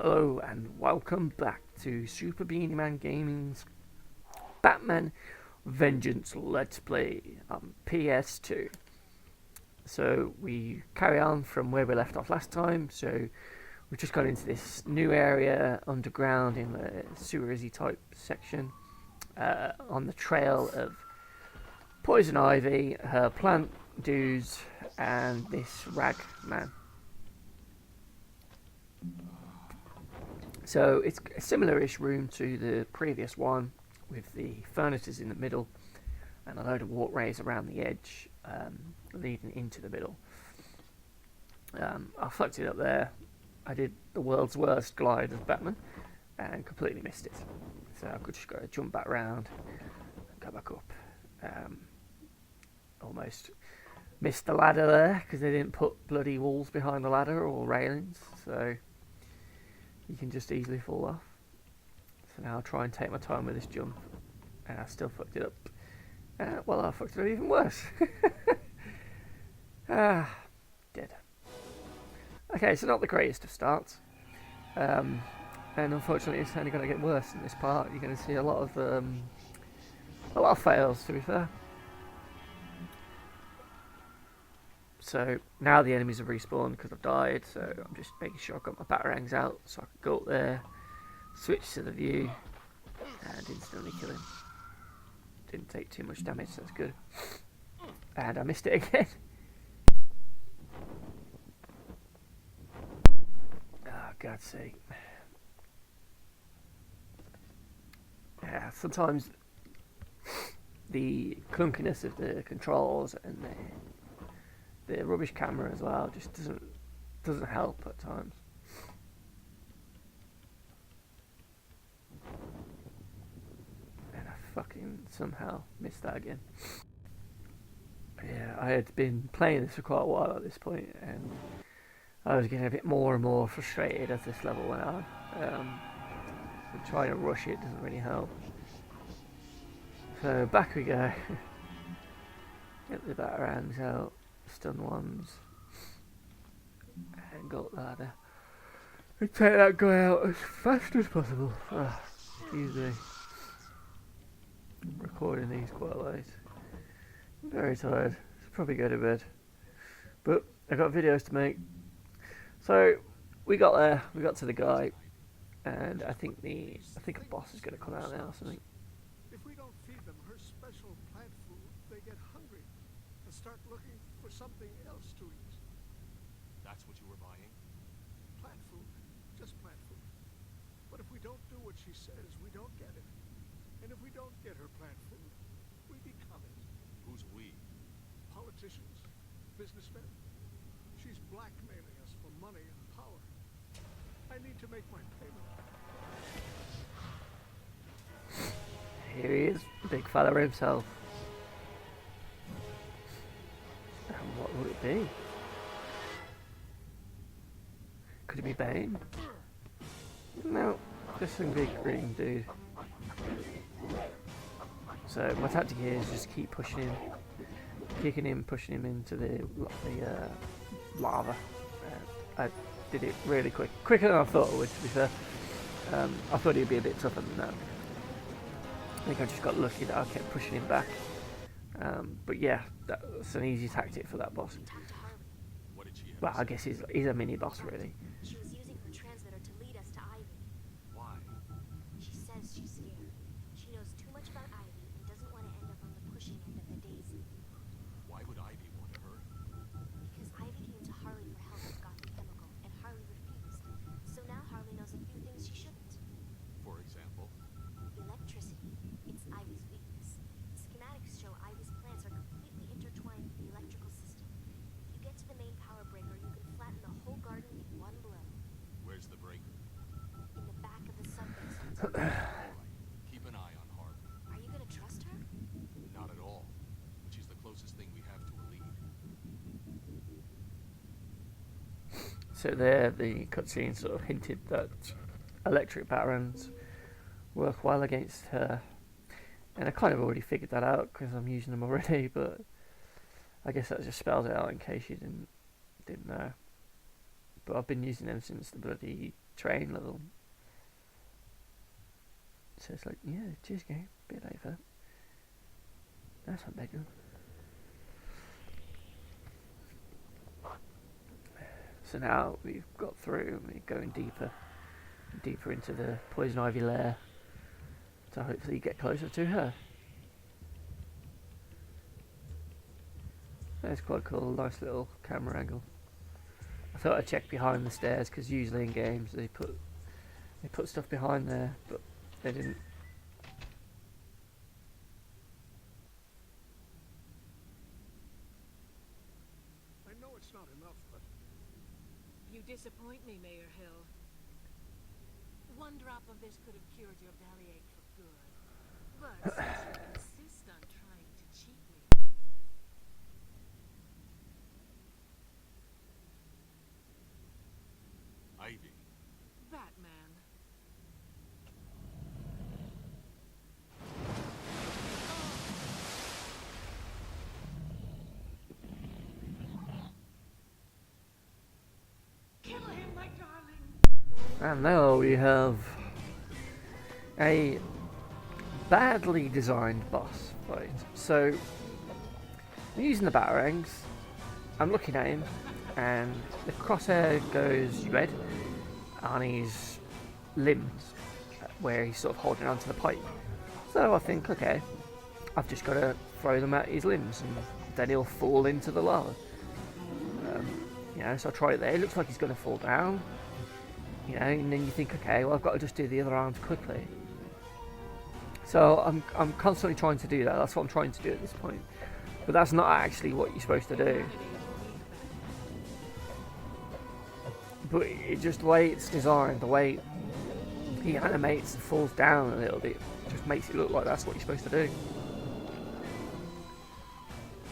Hello and welcome back to Super Beanie-Man Gaming's Batman Vengeance Let's Play on PS2. So we carry on from where we left off last time. So we've just got into this new area underground in the sewery type section on the trail of Poison Ivy, her plant dudes, and this rag man. So it's a similar-ish room to the previous one, with the furnaces in the middle and a load of walkways around the edge leading into the middle. I fucked it up there. I did the world's worst glide as Batman and completely missed it. So I could just go jump back round and go back up. Almost missed the ladder there because they didn't put bloody walls behind the ladder or railings. So you can just easily fall off. So now I'll try and take my time with this jump. And I still fucked it up. Well, I fucked it up even worse. Dead. Okay, so not the greatest of starts. And unfortunately it's only going to get worse in this part. You're going to see a lot of fails, to be fair. So now the enemies have respawned because I've died, so I'm just making sure I've got my batarangs out so I can go up there, switch to the view, and instantly kill him. Didn't take too much damage, so that's good. And I missed it again. Oh, God's sake. Yeah, sometimes the clunkiness of the controls and the rubbish camera as well just doesn't help at times. And I fucking somehow missed that again. Yeah, I had been playing this for quite a while at this point, and I was getting a bit more and more frustrated as this level went on. So trying to rush it doesn't really help. So back we go. Get the batarangs out. Stun ones, and go up the ladder and take that guy out as fast as possible. Excuse me. I'm recording these quite late. I'm very tired. Should probably go to bed, but I got videos to make. So we got there. We got to the guy, and I think a boss is going to come out now or something. If we don't feed them her special plant food, they get hungry and start looking for something else to eat. That's what you were buying? Plant food. Just plant food. But if we don't do what she says, we don't get it. And if we don't get her plant food, we become it. Who's we? Politicians, businessmen. She's blackmailing us for money and power. I need to make my payment. Here he is, the big fella himself. And what would it be? Could it be Bane? No, just some big green dude. So my tactic here is just keep pushing him, kicking him, pushing him into the lava. I did it really quicker than I thought I would, to be fair. I thought he'd be a bit tougher than that. I think I just got lucky that I kept pushing him back. But yeah, that's an easy tactic for that boss. What did she have? Well, I guess he's a mini boss, really. She was using her transmitter to lead us to Ivy. Why? She says she's scared. She knows too much about Ivy and doesn't want to end up on the pushing end of the daisy. Why would Ivy want to hurt? Because Ivy came to Harley for help with Gotham Chemical, and Harley refused. So now Harley knows a few things she shouldn't. For example? Electricity. It's Ivy's weakness. Schematics show Ivy's plants are completely intertwined with the electrical system. If you get to the main power breaker, you can flatten the whole garden with one blow. Where's the breaker? In the back of the subway. Alright, keep an eye on Harley. Are you gonna trust her? Not at all. But she's the closest thing we have to a lead. So there, the cutscene sort of hinted that electric batarangs work well against her. And I kind of already figured that out because I'm using them already, but I guess that just spells it out in case you didn't know. but I've been using them since the bloody train level. So it's like, yeah, cheers game, a bit later. That's not bad. So now we've got through, we're going deeper into the poison ivy lair to hopefully get closer to her. That's quite cool, nice little camera angle. I thought I'd check behind the stairs because usually in games they put stuff behind there, but they didn't. I know it's not enough, but You disappoint me, Mayor Hill. One drop of this could have cured your bellyache for good. But since you insist on trying to cheat me... Ivy. Batman. Kill him, my darling! And now we have a badly designed boss fight. So I'm using the batarangs, I'm looking at him, and the crosshair goes red on his limbs, where he's sort of holding onto the pipe. So I think, okay, I've just got to throw them at his limbs, and then he'll fall into the lava. You know, so I try it there. It looks like he's going to fall down. You know, and then you think, okay, well, I've got to just do the other arms quickly. So I'm constantly trying to do that. That's what I'm trying to do at this point. But that's not actually what you're supposed to do. But it just, the way it's designed, the way he animates and falls down a little bit, just makes it look like that's what you're supposed to do.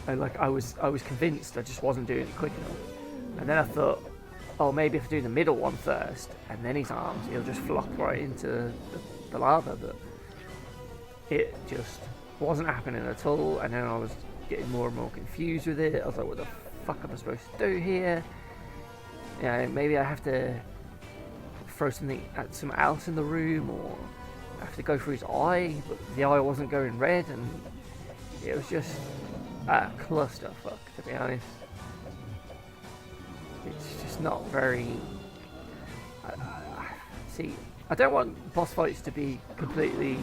And like I was convinced I just wasn't doing it quick enough. And then I thought, oh, maybe if I do the middle one first, and then his arms, he'll just flop right into the lava. But it just wasn't happening at all. And then I was getting more and more confused with it. I was like, what the fuck am I supposed to do here? You know, maybe I have to throw something else in the room, or I have to go through his eye, but the eye wasn't going red, and it was just a clusterfuck, to be honest. It's just not very... see, I don't want boss fights to be completely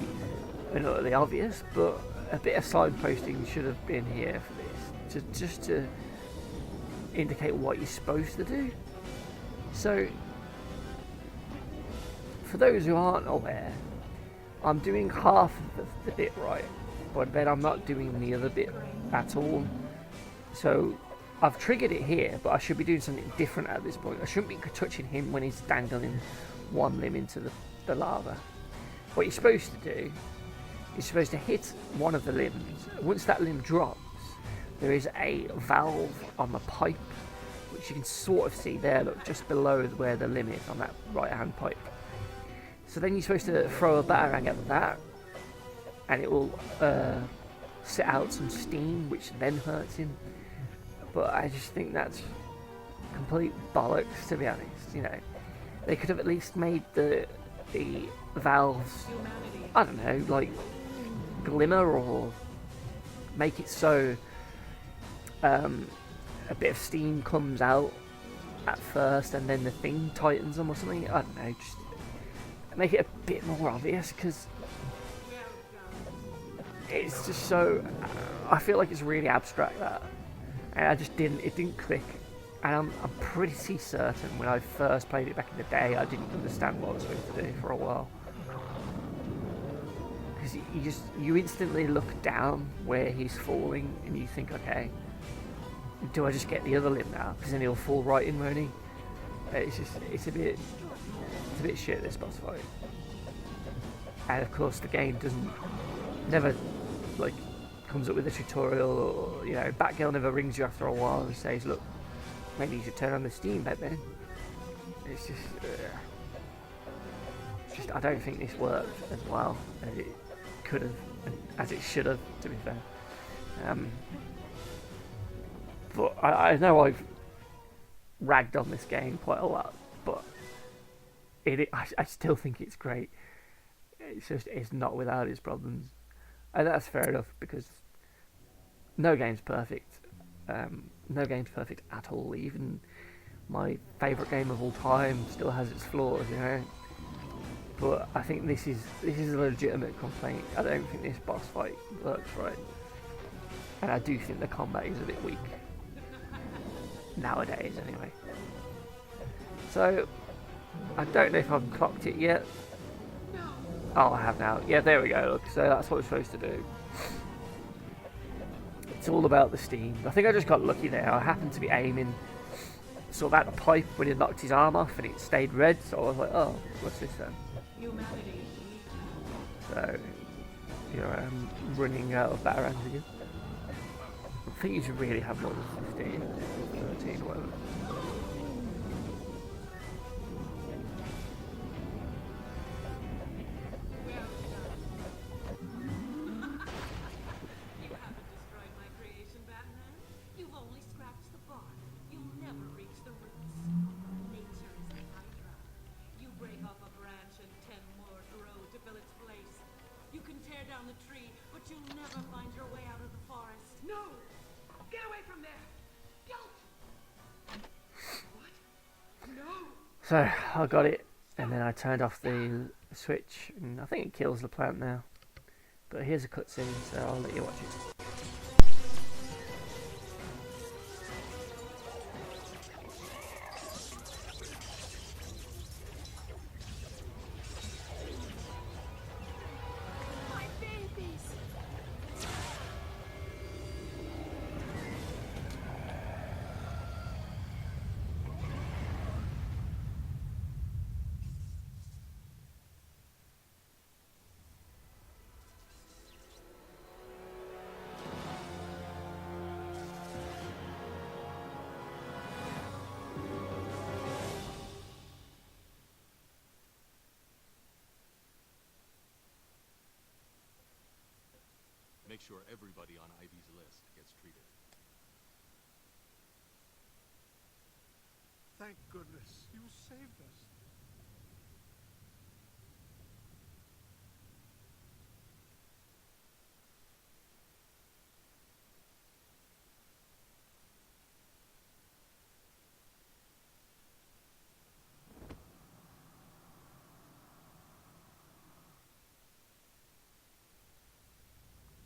and utterly obvious, but a bit of signposting should have been here for this, just to indicate what you're supposed to do. So, for those who aren't aware, I'm doing half of the bit right, but then I'm not doing the other bit at all. So, I've triggered it here, but I should be doing something different at this point. I shouldn't be touching him when he's dangling one limb into the lava. What you're supposed to do, you're supposed to hit one of the limbs. Once that limb drops, there is a valve on the pipe, which you can sort of see there, look, just below where the limb is on that right hand pipe. So then you're supposed to throw a batarang at that, and it will set out some steam, which then hurts him. But I just think that's complete bollocks, to be honest. You know, they could have at least made the valves, I don't know, like glimmer, or make it so a bit of steam comes out at first and then the thing tightens them or something. I don't know, just make it a bit more obvious, because it's just so... I feel like it's really abstract, that. And it didn't click. And I'm pretty certain when I first played it back in the day, I didn't understand what I was supposed to do for a while. Because you instantly look down where he's falling and you think, okay, do I just get the other limb now? Because then he'll fall right in, won't he? It's a bit shit, this boss fight. And of course the game never like comes up with a tutorial, or, you know, Batgirl never rings you after a while and says, look, maybe you should turn on the steam, Batman. It's just I don't think this worked as well as it could have, as it should have, to be fair. But I know I've ragged on this game quite a lot, but I still think it's great. It's not without its problems, and that's fair enough because no game's perfect. No game's perfect at all. Even my favourite game of all time still has its flaws, you know. But I think this is a legitimate complaint. I don't think this boss fight works right, and I do think the combat is a bit weak nowadays, anyway. So I don't know if I've clocked it yet. Oh, I have now. Yeah, there we go. Look, so that's what we're supposed to do. It's all about the steam. I think I just got lucky there. I happened to be aiming sort of at the pipe when he knocked his arm off, and it stayed red. So I was like, "Oh, what's this then?" Humanity. So here I am running out of batarangs again. I think you should really have more than 15, 13, whatever. You haven't destroyed my creation, Batman. You've only scratched the bark. You'll never reach the roots. Nature is a hydra. You break off a branch and 10 more grow to fill its place. You can tear down the tree, but you'll never find your way out of the forest. No! Get away from there! Don't! What? No! So I got it, and then I turned off the switch, and I think it kills the plant now. But here's a cutscene, so I'll let you watch it. My babies! Make sure everybody on Ivy's list gets treated. Thank goodness you saved us.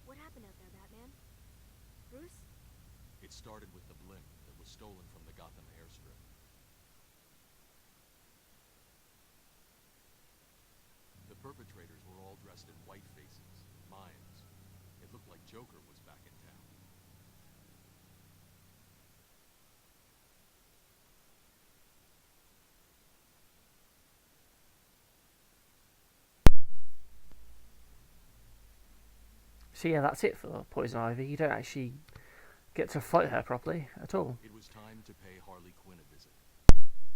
What happened out there, Batman? Bruce? It started with the blimp that was stolen from the Gotham airstrip. The perpetrators were all dressed in white faces, mimes. It looked like Joker was back in town. So yeah, that's it for Poison Ivy. You don't actually get to fight her properly at all. It was time to pay Harley Quinn a visit.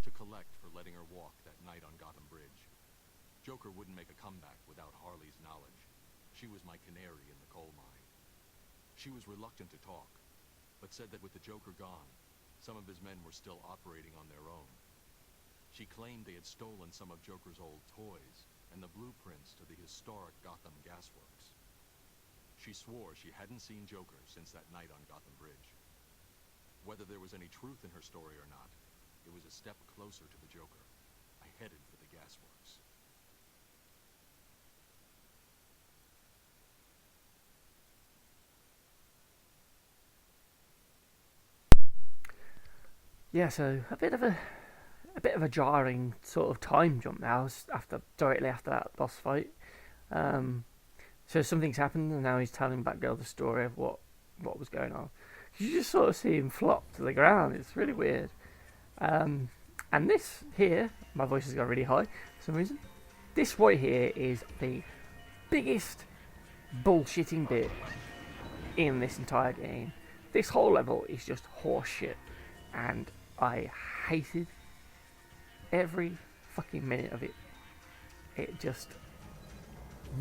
To collect for letting her walk that night on Gotham Bridge. Joker wouldn't make a comeback without Harley's knowledge. She was my canary in the coal mine. She was reluctant to talk, but said that with the Joker gone, some of his men were still operating on their own. She claimed they had stolen some of Joker's old toys and the blueprints to the historic Gotham gasworks. She swore she hadn't seen Joker since that night on Gotham Bridge. Whether there was any truth in her story or not, it was a step closer to the Joker. I headed for the gasworks. Yeah, so a bit of a jarring sort of time jump now directly after that boss fight. So something's happened, and now he's telling Batgirl the story of what was going on. You just sort of see him flop to the ground. It's really weird. And this here, my voice has got really high for some reason. This right here is the biggest bullshitting bit in this entire game. This whole level is just horseshit, and I hated every fucking minute of it. It just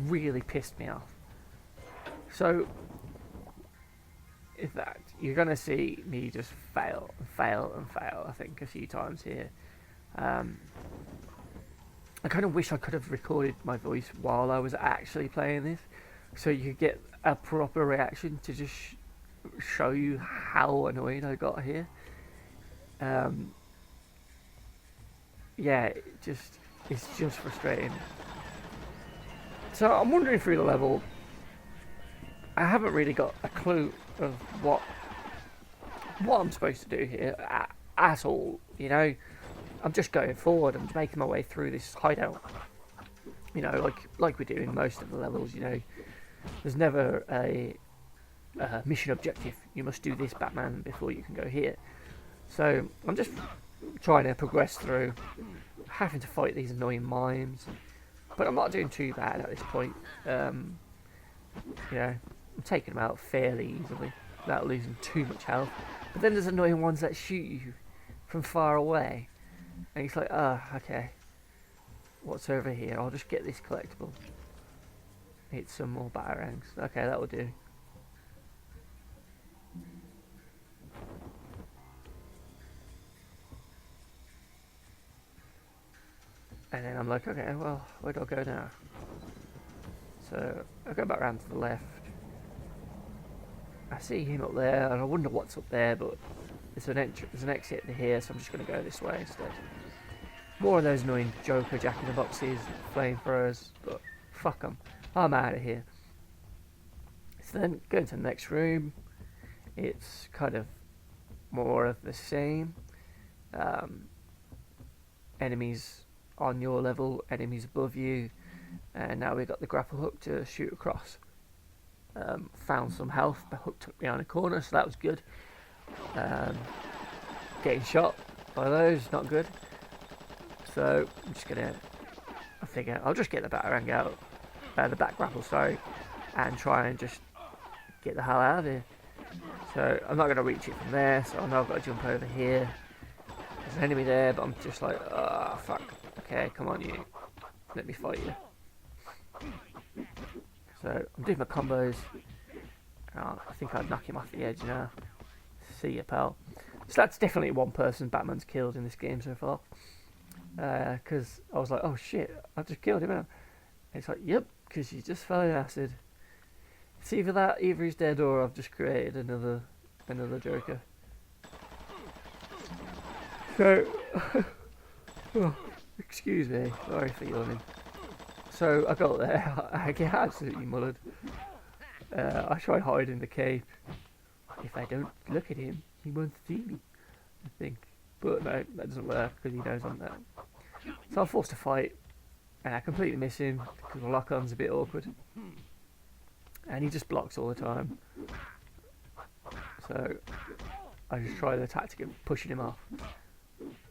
really pissed me off. So is that you're gonna see me just fail and fail and fail. I think a few times here. I kind of wish I could have recorded my voice while I was actually playing this, so you could get a proper reaction to just show you how annoyed I got here. Yeah, it's just frustrating. So I'm wandering through the level. I haven't really got a clue of what I'm supposed to do here at all. You know, I'm just going forward. I'm just making my way through this hideout. You know, like we do in most of the levels. You know, there's never a mission objective. You must do this, Batman, before you can go here. So I'm just trying to progress through, having to fight these annoying mimes, but I'm not doing too bad at this point. You know, I'm taking them out fairly easily without losing too much health. But then there's annoying ones that shoot you from far away, and it's like, okay, what's over here? I'll just get this collectible. Hit some more batarangs. Okay, that will do. And then I'm like, okay, well, where do I go now? So I go back round to the left. I see him up there, and I wonder what's up there, but there's an exit here, so I'm just going to go this way instead. More of those annoying Joker, Jack-in-the-Boxes, flamethrowers, but fuck them. I'm out of here. So then, going to the next room, it's kind of more of the same. Enemies on your level, enemies above you, and now we've got the grapple hook to shoot across. Found some health, the hook took me behind a corner, so that was good. Getting shot by those, not good. So I'm just gonna, I figure I'll just get the batarang out, the back grapple, sorry, and try and just get the hell out of here. So I'm not gonna reach it from there, so I know I've got to jump over here. There's an enemy there, but I'm just like, oh fuck. Okay, come on you, let me fight you. So I'm doing my combos. I think I'd knock him off the edge now. See ya, pal. So that's definitely one person Batman's killed in this game so far. Because I was like, oh shit, I just killed him. And it's like, yep, because you just fell in acid. It's either that, either he's dead, or I've just created another Joker. So, oh, excuse me, sorry for yawning. So I got there, I get absolutely mullered. I try hiding the cape. If I don't look at him, he won't see me, I think. But no, that doesn't work because he knows I'm there. So I'm forced to fight, and I completely miss him because the lock-on's a bit awkward. And he just blocks all the time. So I just try the tactic of pushing him off.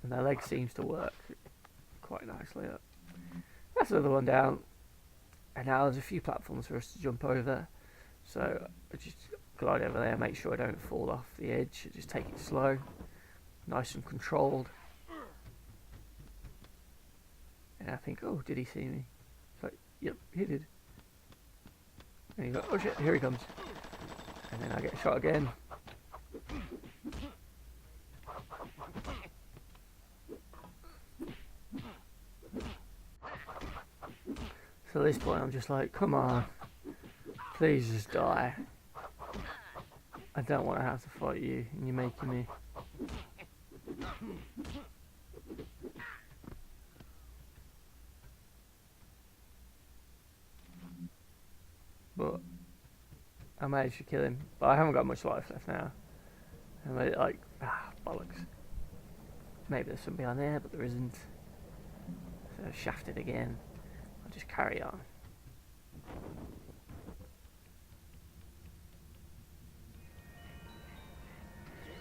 And their leg seems to work quite nicely. That's another one down. And now there's a few platforms for us to jump over. So I just glide over there, make sure I don't fall off the edge. Just take it slow, nice and controlled. And I think, oh, did he see me? It's like, yep, he did. And you go, oh shit, here he comes. And then I get shot again. So at this point I'm just like, come on, please just die. I don't want to have to fight you, and you're making me. But I managed to kill him, but I haven't got much life left now. And I like, bollocks. Maybe there's something on there, but there isn't. So shafted again. I'll just carry on.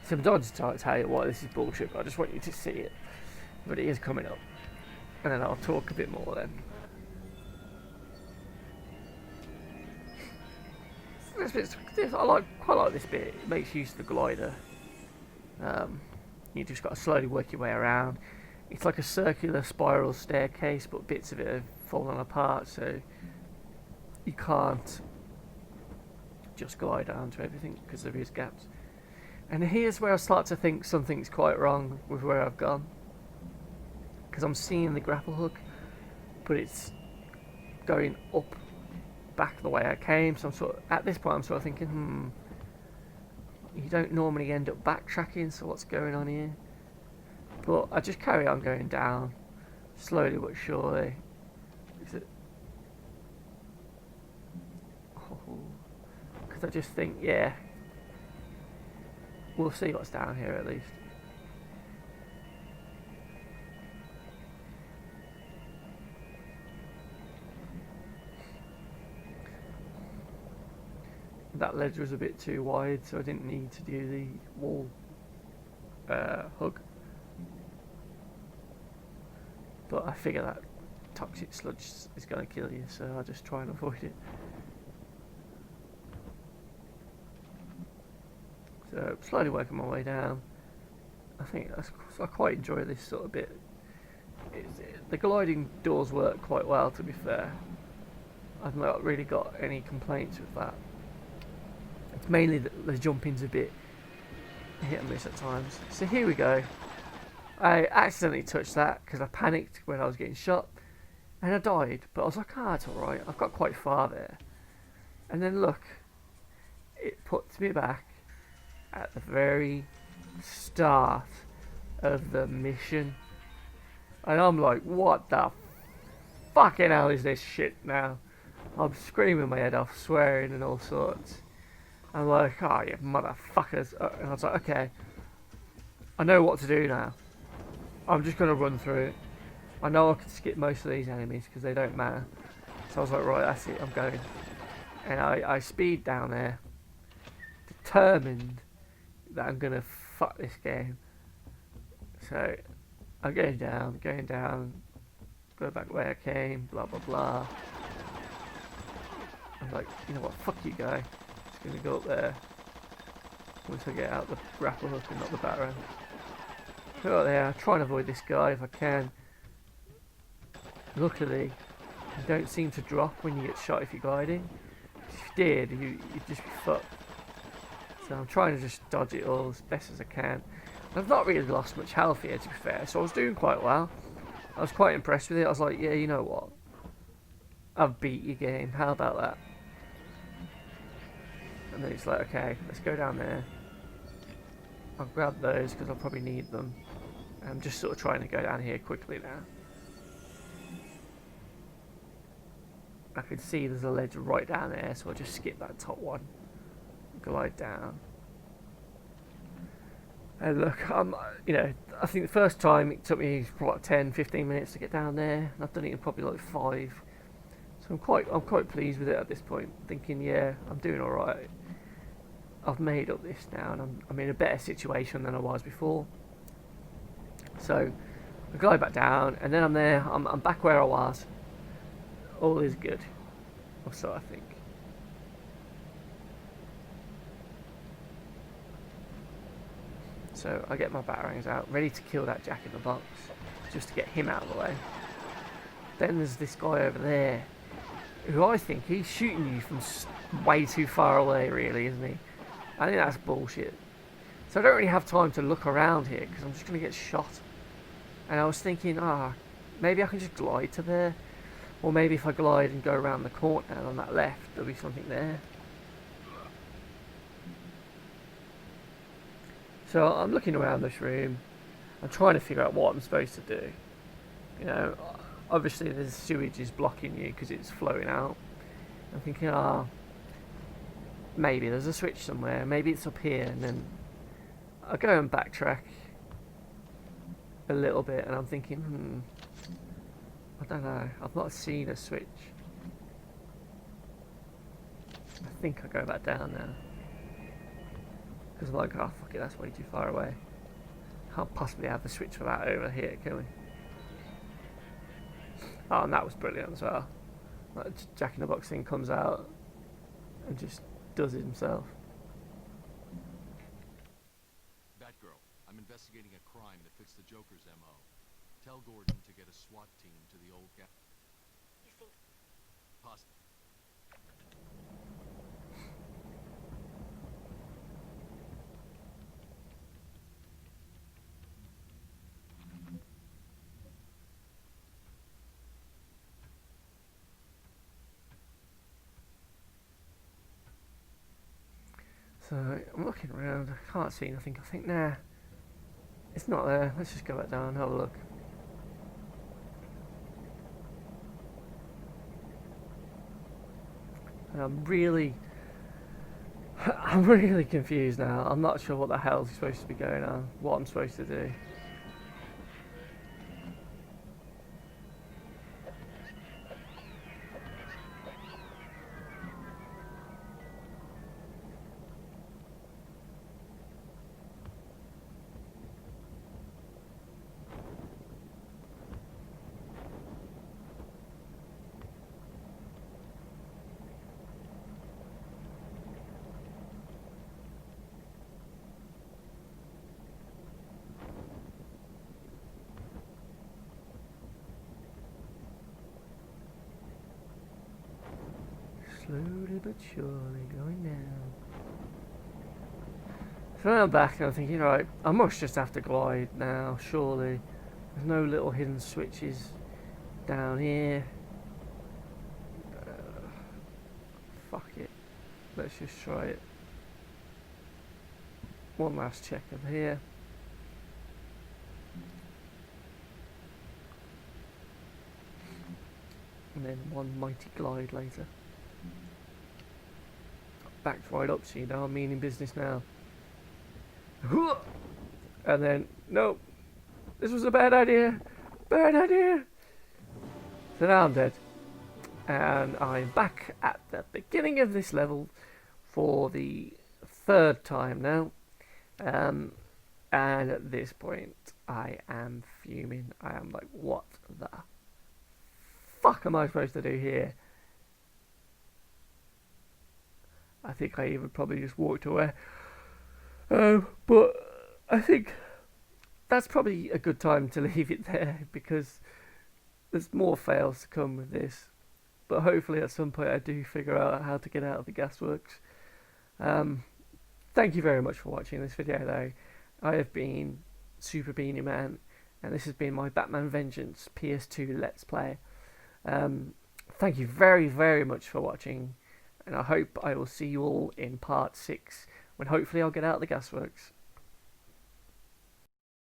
Sometimes I tell you what, this is bullshit, but I just want you to see it. But it is coming up. And then I'll talk a bit more then. I quite like this bit. It makes use of the glider. You just got to slowly work your way around. It's like a circular spiral staircase, but bits of it have fallen apart, so you can't just glide down to everything because there is gaps. And here's where I start to think something's quite wrong with where I've gone. Because I'm seeing the grapple hook, but it's going up back the way I came. So I'm sort of, at this point I'm sort of thinking, you don't normally end up backtracking, so what's going on here? But I just carry on going down, slowly but surely. Because I just think, yeah, we'll see what's down here at least. That ledge was a bit too wide, so I didn't need to do the wall hug. But I figure that toxic sludge is going to kill you, so I'll just try and avoid it. So slowly working my way down. I quite enjoy this sort of bit. The gliding doors work quite well, to be fair. I've not really got any complaints with that. It's mainly that the jumping's a bit hit and miss at times. So here we go. I accidentally touched that because I panicked when I was getting shot, and I died. But I was like, it's alright. I've got quite far there. And then look, it puts me back at the very start of the mission. And I'm like, what the fucking hell is this shit now? I'm screaming my head off, swearing and all sorts. I'm like, oh, you motherfuckers. And I was like, okay, I know what to do now. I'm just going to run through it. I know I can skip most of these enemies because they don't matter. So I was like, right, that's it, I'm going. And I speed down there, determined that I'm going to fuck this game. So I'm going down, go back where I came, blah, blah, blah. I'm like, you know what, fuck you guy. Just going to go up there once I get out the grapple hook and not the batarang. Go up there, try and avoid this guy if I can. Luckily, you don't seem to drop when you get shot if you're gliding. If you did, you'd just be fucked. So I'm trying to just dodge it all as best as I can. I've not really lost much health here, to be fair, so I was doing quite well. I was quite impressed with it. I was like, yeah, you know what? I've beat your game. How about that? And then it's like, okay, let's go down there. I'll grab those because I'll probably need them. I'm just sort of trying to go down here quickly now. I can see there's a ledge right down there, so I'll just skip that top one. Glide down. And look, you know, I think the first time it took me what 10-15 minutes to get down there. And I've done it in probably like 5. So I'm quite pleased with it at this point. Thinking, yeah, I'm doing all right. I've made up this now, and I'm in a better situation than I was before. So I glide back down, and then I'm there. I'm back where I was. All is good, or so I think. So I get my batarangs out, ready to kill that Jack in the Box, just to get him out of the way. Then there's this guy over there, who I think he's shooting you from way too far away, really, isn't he? I think that's bullshit. So I don't really have time to look around here, because I'm just going to get shot. And I was thinking, maybe I can just glide to there. Or maybe if I glide and go around the corner on that left, there'll be something there. So I'm looking around this room. I'm trying to figure out what I'm supposed to do. You know, obviously the sewage is blocking you because it's flowing out. I'm thinking, maybe there's a switch somewhere. Maybe it's up here. And then I go and backtrack a little bit, and I'm thinking, I don't know. I've not seen a switch. I think I go back down now. Because I'm like, fuck it, that's way too far away. Can't possibly have the switch for that over here, can we? Oh, and that was brilliant as well. Like, Jack in the Box thing comes out and just does it himself. Batgirl, I'm investigating a crime that fits the Joker's MO. Tell Gordon to get a SWAT team to the old gap. You think... So I'm looking around, I can't see nothing. I think, nah, it's not there. Let's just go back down and have a look. And I'm really confused now. I'm not sure what the hell's supposed to be going on, what I'm supposed to do. Slowly but surely going down. So now I'm back and I'm thinking, right, I must just have to glide now, surely. There's no little hidden switches down here. Fuck it. Let's just try it. One last check of here. And then one mighty glide later. Backed right up, so you know I'm meaning business now. And then, nope, this was a bad idea. Bad idea. So now I'm dead. And I'm back at the beginning of this level for the third time now. And at this point, I am fuming. I am like, what the fuck am I supposed to do here? I think I even probably just walked away. But I think that's probably a good time to leave it there, because there's more fails to come with this. But hopefully at some point I do figure out how to get out of the gasworks. Thank you very much for watching this video though. I have been Super Beanie Man, and this has been my Batman Vengeance PS2 Let's Play. Thank you very, very much for watching, and I hope I will see you all in part 6, when hopefully I'll get out of the gasworks.